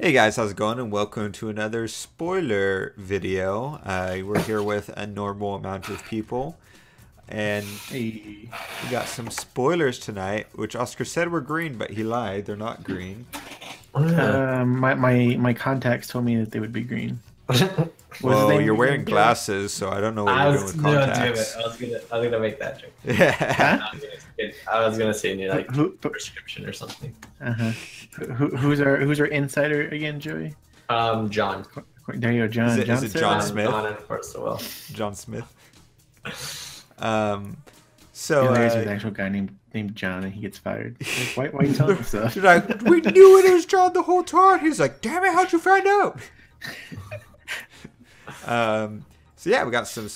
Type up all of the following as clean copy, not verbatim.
Hey guys, how's it going? And welcome to another spoiler video. We're here with a normal amount of people, and Hey. we got some spoilers tonight, which Oscar said were green, but he lied. They're not green. My contacts told me that they would be green. What's his Well, name you're wearing again, Joey? glasses, so I don't know what I you're doing was with no, damn it. contacts. I was gonna make that joke. Yeah. Huh? I was gonna say you need like Who? prescription or something. Uh-huh. Who's our insider again, Joey? John. There you go, John. Is it John Smith? John and of course well. John Smith. So there's an actual guy named John, and he gets fired. Like, why are you telling us stuff? They're like, we knew it was John the whole time. He's like, damn it, how'd you find out? So yeah, we got some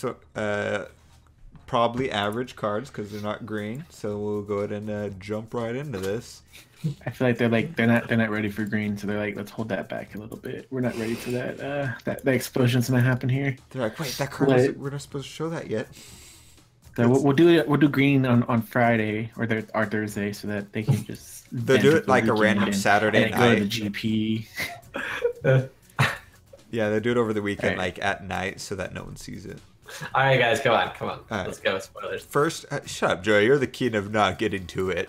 probably average cards because they're not green. So we'll go ahead and jump right into this. I feel like they're not ready for green, so they're like, let's hold that back a little bit. We're not ready for that. That explosion's gonna happen here. They're like, wait, that card wasn't, we're not supposed to show that yet. So we'll do green on Friday or Thursday, so that they can just They'll do it like a random Saturday and go to night. the GP. Yeah, they do it over the weekend, Right. like at night, so that no one sees it. All right, guys, come on. right. Let's go. Spoilers. First, shut up, Joey. You're the king of not getting to it.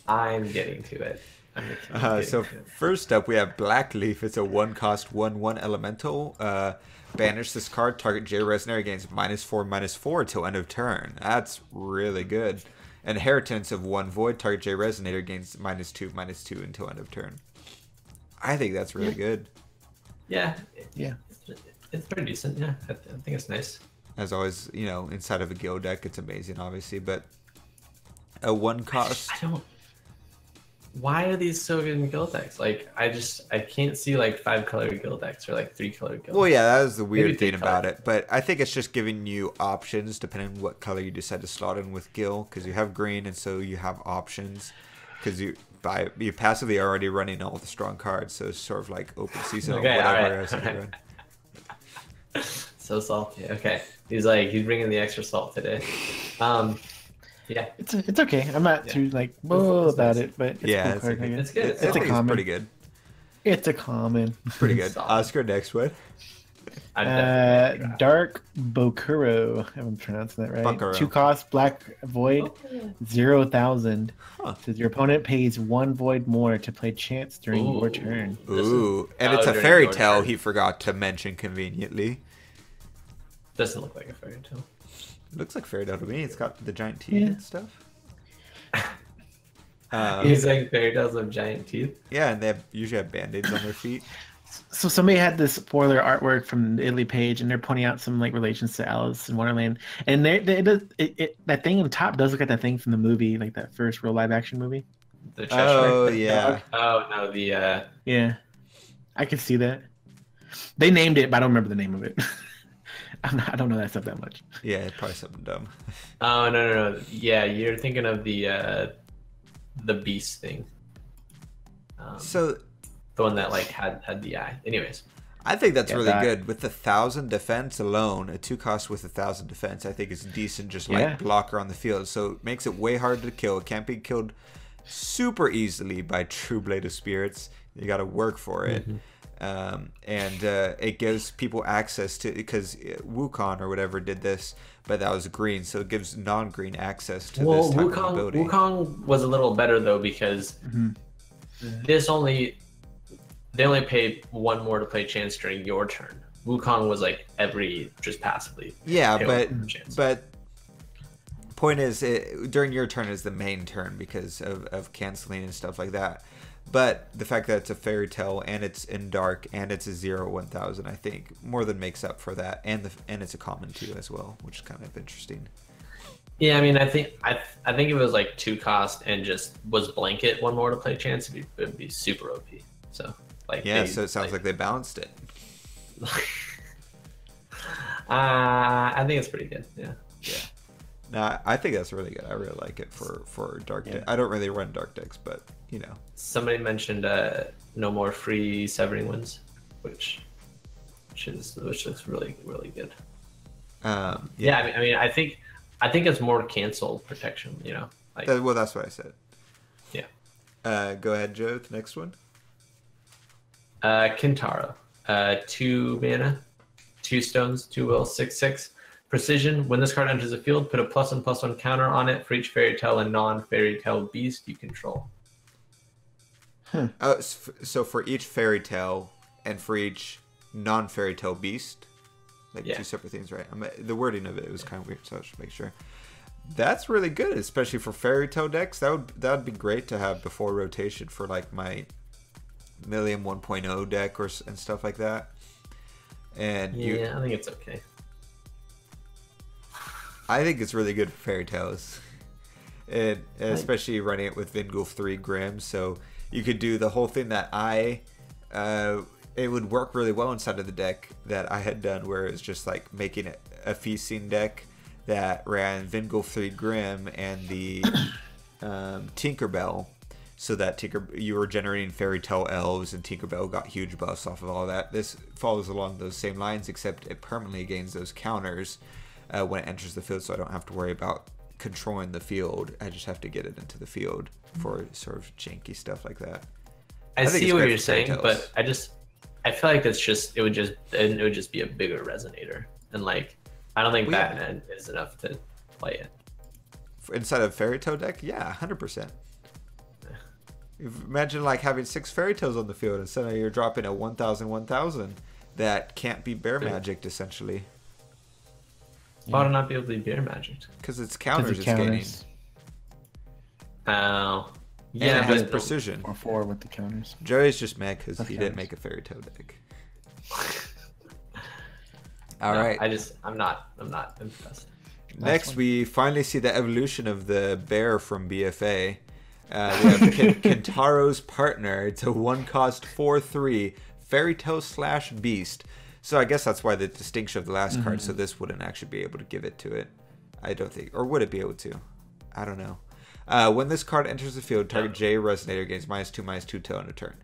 I'm getting to it. So first up, we have Black Leaf. It's a 1-cost 1/1 elemental. Banish this card. Target J Resonator gains -4/-4 till end of turn. That's really good. Inheritance of 1 Void. Target J Resonator gains -2/-2 until end of turn. I think that's really good. Yeah. Yeah. It's pretty decent. Yeah, I think it's nice. As always, you know, inside of a guild deck, it's amazing, obviously. But a 1-cost. I don't. Why are these so good in guild decks? Like, I can't see like 5-color guild decks or like 3-color guild. Well, yeah, that is the weird Maybe thing about 3-color. it. But I think it's just giving you options depending on what color you decide to slot in with Gil. Because you have green, and so you have options. Because you passively are already running all the strong cards. So it's sort of like open season Okay, or whatever alright. else you can run. So salty. Okay, he's bringing the extra salt today. Yeah, It's okay. I'm not too like whoa It's about nice. it, but it's Yeah, a cool it's card. okay. I guess. It's good. I It's a think common. pretty good. It's a common. Pretty good. Solid. Oscar, next one. I'm definitely Dark Bokuro. I'm pronouncing that right. Bokuro. 2-cost Black Void, 0,000. Huh. Says your opponent pays 1 Void more to play Chance during your Ooh. turn. Ooh. And Oh, it's a during fairy your tale turn. he forgot to mention conveniently. Doesn't look like a fairy tale. Looks like fairy tale to me. It's got the giant teeth Yeah. and stuff. He's saying fairy tales with giant teeth. Yeah, and they usually have band-aids on their feet. So somebody had this spoiler artwork from the Italy page, and they're pointing out some like relations to Alice in Wonderland, and that thing on top does look like that thing from the movie, like that first real live action movie. The Cheshire Oh, Cat yeah. dog. Oh no, the Yeah, I can see that. They named it, but I don't remember the name of it. I don't know that stuff that much. Yeah, probably something dumb. oh no. Yeah, you're thinking of the beast thing. So The one that like had the eye. Anyways, I think that's Yeah, really that- good. With 1,000 defense alone, a 2-cost with 1,000 defense, I think is decent just like Yeah. blocker on the field. So it makes it way hard to kill. It can't be killed super easily by True Blade of Spirits. You got to work for it. It gives people access to, because Wukong or whatever did this, but that was green, so it gives non-green access to this type of ability. Wukong was a little better though because they only paid 1 more to play Chance during your turn. Wukong was like just passively. Yeah, pay but 1 for Chance. point is, during your turn is the main turn because of canceling and stuff like that. But the fact that it's a fairy tale and it's in dark and it's a 0/1000, I think more than makes up for that, and it's a common too as well, which is kind of interesting. Yeah, I mean, I think if it was like 2-cost and just was blanket 1 more to play Chance, it'd be super OP. So like Yeah, so it sounds like they balanced it. I think it's pretty good. Yeah. Yeah. No, I think that's really good. I really like it for dark deck. I don't really run dark decks, but you know. Somebody mentioned no more free severing winds, which looks really good. Yeah, I mean, I think it's more cancel protection. You know, like Well, that's what I said. yeah. Go ahead, Joe. The next one. Cantara. 2 mana, 2 stones, 2 will, 6/6. Precision. When this card enters the field, put a +1/+1 counter on it for each fairy tale and non-fairy tale beast you control. Oh, so for each fairy tale and for each non-fairy tale beast, like 2 separate things, right? The wording of it was kind of weird, so I should make sure. That's really good, especially for fairy tale decks. That would be great to have before rotation for like my Million 1.0 deck and stuff like that. And I think it's okay. I think it's really good for fairy tales, and especially running it with Vingulf 3 Grim. So you could do the whole thing that it would work really well inside of the deck that I had done, where it's just like making a feasting deck that ran Vingulf 3 Grim and the Tinkerbell, so that you were generating fairy tale elves, and Tinkerbell got huge buffs off of all that. This follows along those same lines, except it permanently gains those counters when it enters the field, so I don't have to worry about controlling the field. I just have to get it into the field for sort of janky stuff like that. I see what you're saying, but I feel like it would just be a bigger resonator, and like I don't think Batman is enough to play it inside of fairy tale deck. Yeah, 100%. Imagine like having 6 fairy tales on the field, and suddenly you're dropping a 1,000 that can't be bear magicked essentially. Why would not be able to be bear magicked? Because it's counters it's gaining. Oh. Yeah, it has precision. Or 4 with the counters. Joey's just mad because he didn't make a fairy tale deck. All right. I'm not impressed. Next, we finally see the evolution of the bear from BFA. We have Kentaro's Partner. It's a 1-cost 4/3 fairy tale / beast. So I guess that's why the distinction of the last card. So this wouldn't actually be able to give it to it. I don't think, or would it be able to? I don't know. When this card enters the field, target J Resonator gains -2/2 till end of turn.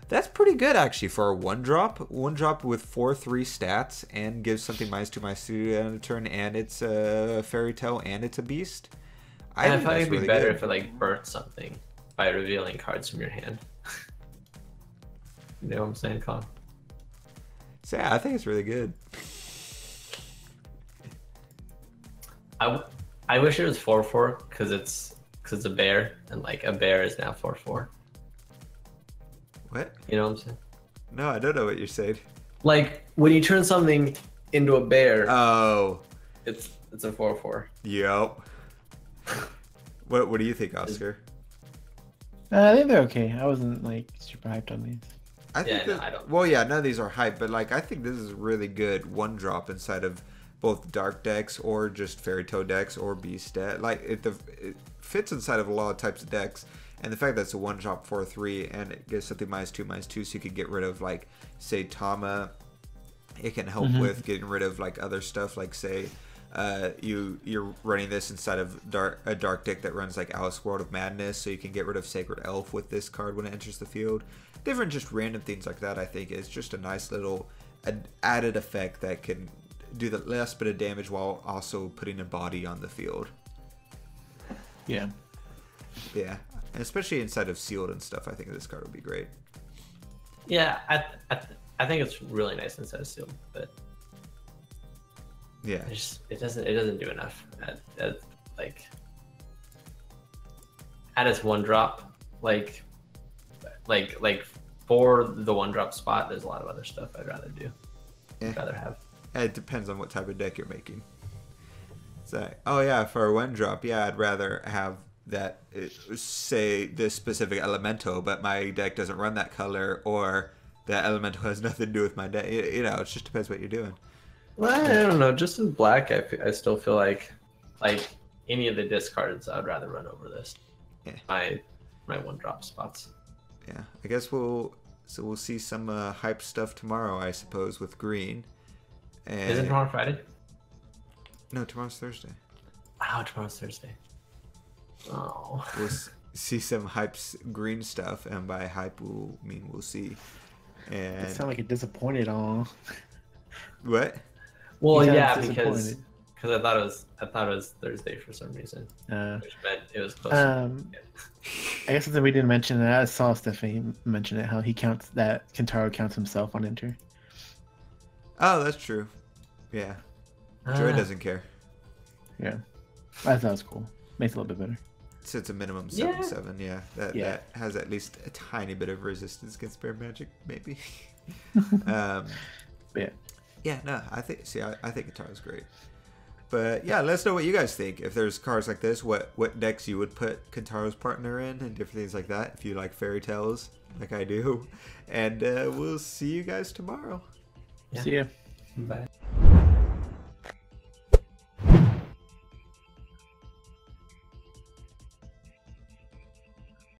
That's pretty good actually for a 1-drop. 1-drop with 4/3 stats and gives something -2/2 till end of turn, and it's a fairy tale and it's a beast. I think it'd be better if it like burnt something by revealing cards from your hand. You know what I'm saying, Colin? So yeah, I think it's really good. I wish it was 4/4 because it's a bear, and like a bear is now 4/4. What? You know what I'm saying? No, I don't know what you're saying. Like when you turn something into a bear. Oh. It's a 4/4. Yep. What do you think, Oscar? I think they're okay. I wasn't like super hyped on these. I think I don't. Well, yeah, none of these are hype, but like I think this is really good 1-drop inside of both dark decks or just fairy tale decks or beast deck. Like it fits inside of a lot of types of decks, and the fact that it's a 1-drop 4/3 and it gives something -2/2, so you could get rid of like say Tama. It can help with getting rid of like other stuff, like say you're running this inside of a dark deck that runs like Alice World of Madness, so you can get rid of Sacred Elf with this card when it enters the field. Different just random things like that, I think, is just a nice little added effect that can do the less bit of damage while also putting a body on the field. Yeah. Yeah, and especially inside of sealed and stuff, I think this card would be great. Yeah, I think it's really nice inside of sealed, but yeah, it doesn't do enough at its 1-drop. Like for the 1-drop spot, there's a lot of other stuff I'd rather do. I'd rather have. It depends on what type of deck you're making. It's like, oh yeah, for a 1-drop, yeah, I'd rather have that, say this specific elemental, but my deck doesn't run that color, or that elemental has nothing to do with my deck. You know, it just depends what you're doing. Well, I don't know. Just in black, I still feel like any of the discards, I'd rather run over this. Yeah. My 1-drop spots. Yeah, I guess we'll see some hype stuff tomorrow, I suppose, with green. And isn't tomorrow Friday? No, tomorrow's Thursday. Oh, tomorrow's Thursday. Oh. We'll see some green stuff, and by hype we'll mean we'll see. And it sounds like a disappointed all. What? Well, yeah, because because I thought it was Thursday for some reason, which meant it was close. I guess something we didn't mention, and I saw Stephanie mention it, how he counts that Cantara counts himself on enter. Oh, that's true. Yeah. Joy doesn't care. Yeah. I thought it was cool. Makes it a little bit better. So it's a minimum 7/7, yeah. That has at least a tiny bit of resistance against Bear Magic, maybe. Yeah. Yeah, no, I think Cantara's great. But yeah, let us know what you guys think. If there's cards like this, what decks you would put Cantara's partner in and different things like that. If you like fairy tales, like I do. And we'll see you guys tomorrow. See ya. Bye.